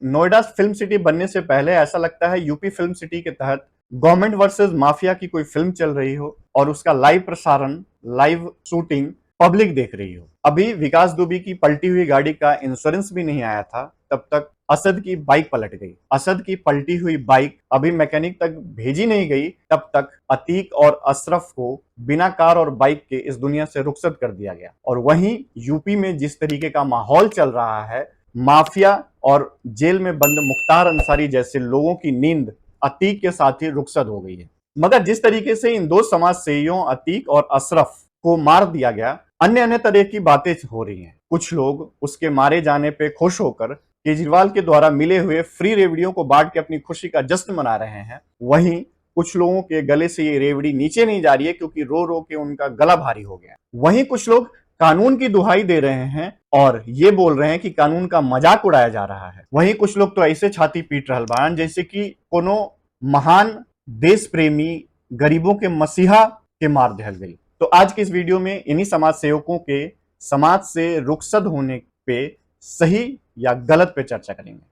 Noida film city बनने से पहले ऐसा लगता है यूपी फिल्म सिटी के तहत गवर्नमेंट वर्सेस माफिया की कोई फिल्म चल रही हो और उसका लाइव प्रसारण, लाइव शूटिंग पब्लिक देख रही हो। अभी विकास दुबे की पलटी हुई गाड़ी का इंश्योरेंस भी नहीं आया था, तब तक असद की बाइक पलट गई। असद की पलटी हुई बाइक अभी मैकेनिक तक भेजी नहीं गई, तब तक अतीक और अशरफ को बिना कार और बाइक के इस दुनिया से रुखसत कर दिया गया। और वहीं यूपी में जिस तरीके का माहौल चल रहा है, माफिया और जेल में बंद मुख्तार अंसारी जैसे लोगों की नींद अतीक के साथ ही रुखसत हो गई है। मगर जिस तरीके से इन दो समाज सेवियों अतीक और अशरफ को मार दिया गया, अन्य अन्य तरह की बातें हो रही हैं। कुछ लोग उसके मारे जाने पे खुश होकर केजरीवाल के द्वारा मिले हुए फ्री रेवड़ियों को बांट के अपनी खुशी का जश्न मना रहे हैं। वहीं कुछ लोगों के गले से ये रेवड़ी नीचे नहीं जा रही है, क्योंकि रो रो के उनका गला भारी हो गया। वहीं कुछ लोग कानून की दुहाई दे रहे हैं और ये बोल रहे हैं कि कानून का मजाक उड़ाया जा रहा है। वहीं कुछ लोग तो ऐसे छाती पीट रहल बान जैसे कि कोनो महान देश प्रेमी गरीबों के मसीहा के मार दिहल गई। तो आज के इस वीडियो में इन्हीं समाज सेवकों के समाज से रुखसत होने पे सही या गलत पे चर्चा करेंगे।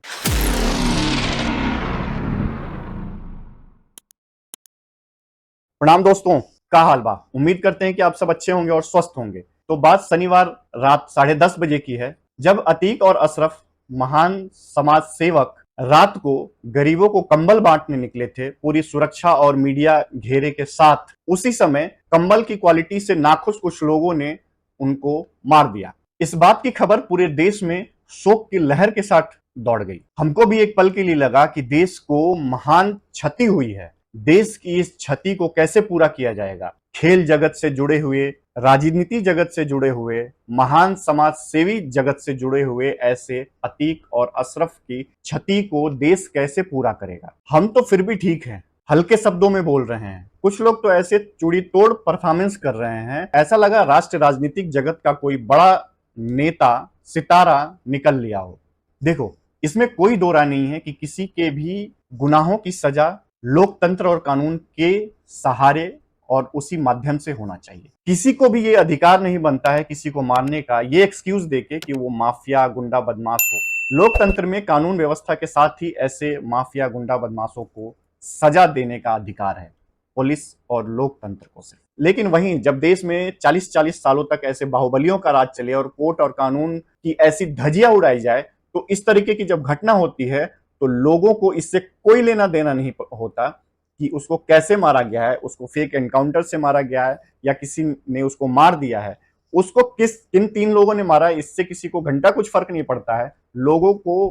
प्रणाम दोस्तों, का हाल बा। उम्मीद करते हैं कि आप सब अच्छे होंगे और स्वस्थ होंगे। तो बात शनिवार रात 10:30 बजे की है, जब अतीक और अशरफ, महान समाज सेवक, रात को गरीबों को कंबल बांटने निकले थे पूरी सुरक्षा और मीडिया घेरे के साथ। उसी समय कंबल की क्वालिटी से नाखुश कुछ लोगों ने उनको मार दिया। इस बात की खबर पूरे देश में शोक की लहर के साथ दौड़ गई। हमको भी एक पल के लिए लगा कि देश को महान क्षति हुई है। देश की इस क्षति को कैसे पूरा किया जाएगा। खेल जगत से जुड़े हुए, राजनीति जगत से जुड़े हुए, महान समाज सेवी जगत से जुड़े हुए ऐसे अतीक और अशरफ की क्षति को देश कैसे पूरा करेगा। हम तो फिर भी ठीक हैं, हल्के शब्दों में बोल रहे हैं। कुछ लोग तो ऐसे चूड़ी तोड़ परफॉर्मेंस कर रहे हैं, ऐसा लगा राष्ट्र राजनीतिक जगत का कोई बड़ा नेता, सितारा निकल लिया हो। देखो, इसमें कोई दो राय नहीं है कि किसी के भी गुनाहों की सजा लोकतंत्र और कानून के सहारे और उसी माध्यम से होना चाहिए। किसी को भी ये अधिकार नहीं बनता है किसी को मारने का, ये एक्सक्यूज देके कि वो माफिया गुंडा बदमाश हो। लोकतंत्र में कानून व्यवस्था के साथ ही ऐसे माफिया गुंडा बदमाशों को सजा देने का अधिकार है, पुलिस और लोकतंत्र को सिर्फ। लेकिन वहीं जब देश में 40-40 सालों तक ऐसे बाहुबलियों का राज चले और कोर्ट और कानून की ऐसी धज्जियां उड़ाई जाए, तो इस तरीके की जब घटना होती है तो लोगों को इससे कोई लेना देना नहीं होता कि उसको कैसे मारा गया है, उसको फेक एनकाउंटर से मारा गया है या किसी ने उसको मार दिया है, उसको किन 3 लोगों ने मारा है, इससे किसी को घंटा कुछ फर्क नहीं पड़ता है। लोगों को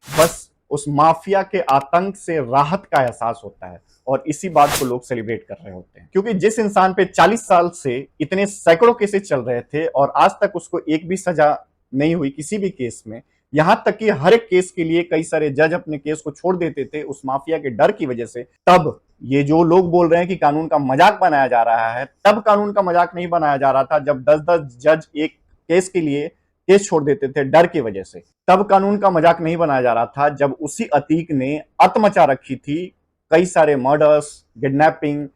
बस उस माफिया के आतंक से राहत का एहसास होता है और इसी बात को लोग सेलिब्रेट कर रहे होते हैं। क्योंकि जिस इंसान पे 40 साल से इतने सैकड़ों केसेस चल रहे थे और आज तक उसको एक भी सजा नहीं हुई किसी भी केस में, यहां तक कि हर एक केस के लिए कई सारे जज अपने केस को छोड़ देते थे उस माफिया के डर की वजह से। तब ये जो लोग बोल रहे हैं कि कानून का मजाक बनाया जा रहा है, तब कानून का मजाक नहीं बनाया जा रहा था जब 10-10 जज एक केस के लिए केस छोड़ देते थे डर की वजह से। तब कानून का मजाक नहीं बनाया जा रहा था जब उसी अतीक ने अत मचा रखी थी, कई सारे मर्डर्स, किडनैपिंग,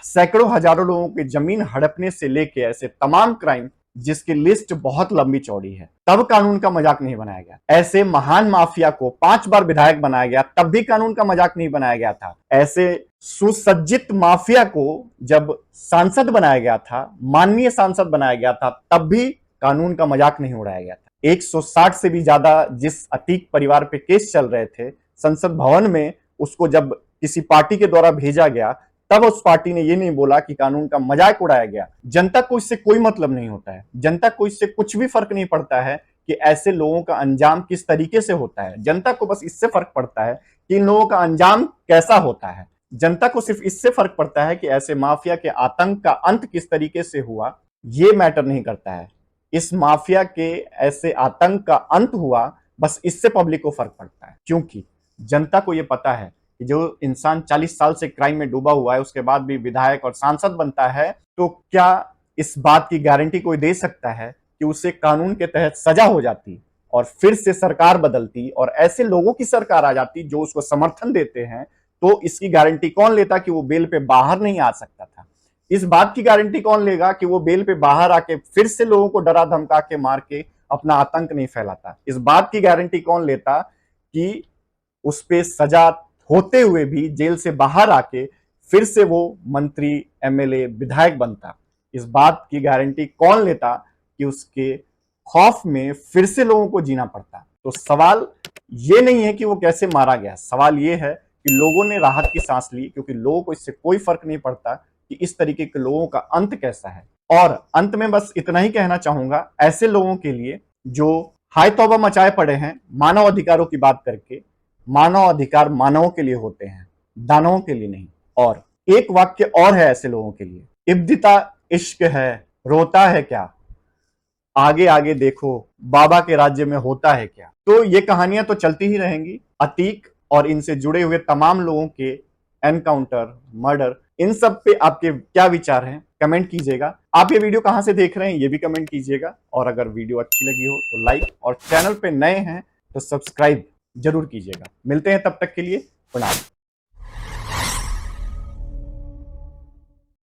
सैकड़ों हजारों लोगों की जमीन हड़पने से लेके ऐसे तमाम क्राइम जिसकी लिस्ट बहुत लंबी चौड़ी है, तब कानून का मजाक नहीं बनाया गया। ऐसे महान माफिया को 5 बार विधायक बनाया गया, तब भी कानून का मजाक नहीं बनाया गया था। ऐसे सुसज्जित माफिया को जब सांसद बनाया गया था, माननीय सांसद बनाया गया था, तब भी कानून का मजाक नहीं उड़ाया गया था। 160 से भी ज्यादा जिस अतीक परिवार पे केस चल रहे थे, संसद भवन में उसको जब किसी पार्टी के द्वारा भेजा गया, तब उस पार्टी ने यह नहीं बोला कि कानून का मजाक उड़ाया गया। जनता को इससे कोई मतलब नहीं होता है, जनता को इससे कुछ भी फर्क नहीं पड़ता है कि ऐसे लोगों का अंजाम किस तरीके से होता है। जनता को बस इससे फर्क पड़ता है कि इन लोगों का अंजाम कैसा होता है। जनता को सिर्फ इससे फर्क पड़ता है कि ऐसे माफिया के आतंक का अंत किस तरीके से हुआ, ये मैटर नहीं करता है। इस माफिया के ऐसे आतंक का अंत हुआ, बस इससे पब्लिक को फर्क पड़ता है। क्योंकि जनता को यह पता है कि जो इंसान 40 साल से क्राइम में डूबा हुआ है, उसके बाद भी विधायक और सांसद बनता है, तो क्या इस बात की गारंटी कोई दे सकता है कि उसे कानून के तहत सजा हो जाती और फिर से सरकार बदलती और ऐसे लोगों की सरकार आ जाती जो उसको समर्थन देते हैं, तो इसकी गारंटी कौन लेता कि वो बेल पे बाहर नहीं आ सकता था। इस बात की गारंटी कौन लेगा कि वो बेल पे बाहर आके फिर से लोगों को डरा धमका के मार के अपना आतंक नहीं फैलाता। इस बात की गारंटी कौन लेता कि उस पे सजा होते हुए भी जेल से बाहर आके फिर से वो मंत्री, एमएलए, विधायक बनता। इस बात की गारंटी कौन लेता कि उसके खौफ में फिर से लोगों को जीना पड़ता। तो सवाल ये नहीं है कि वो कैसे मारा गया, सवाल ये है कि लोगों ने राहत की सांस ली, क्योंकि लोगों को इससे कोई फर्क नहीं पड़ता कि इस तरीके के लोगों का अंत कैसा है। और अंत में बस इतना ही कहना चाहूंगा ऐसे लोगों के लिए जो हाय तौबा मचाए पड़े हैं मानव अधिकारों की बात करके। मानव अधिकार मानवों के लिए होते हैं, दानवों के लिए नहीं। और एक वाक्य और है ऐसे लोगों के लिए, इब्दिता इश्क है, रोता है क्या, आगे आगे देखो बाबा के राज्य में होता है क्या। तो ये कहानियां तो चलती ही रहेंगी। अतीक और इनसे जुड़े हुए तमाम लोगों के एनकाउंटर, मर्डर, इन सब पे आपके क्या विचार हैं कमेंट कीजिएगा। आप ये वीडियो कहां से देख रहे हैं ये भी कमेंट कीजिएगा। और अगर वीडियो अच्छी लगी हो तो लाइक, और चैनल पे नए हैं तो सब्सक्राइब जरूर कीजिएगा। मिलते हैं तब तक के लिए, प्रणाम।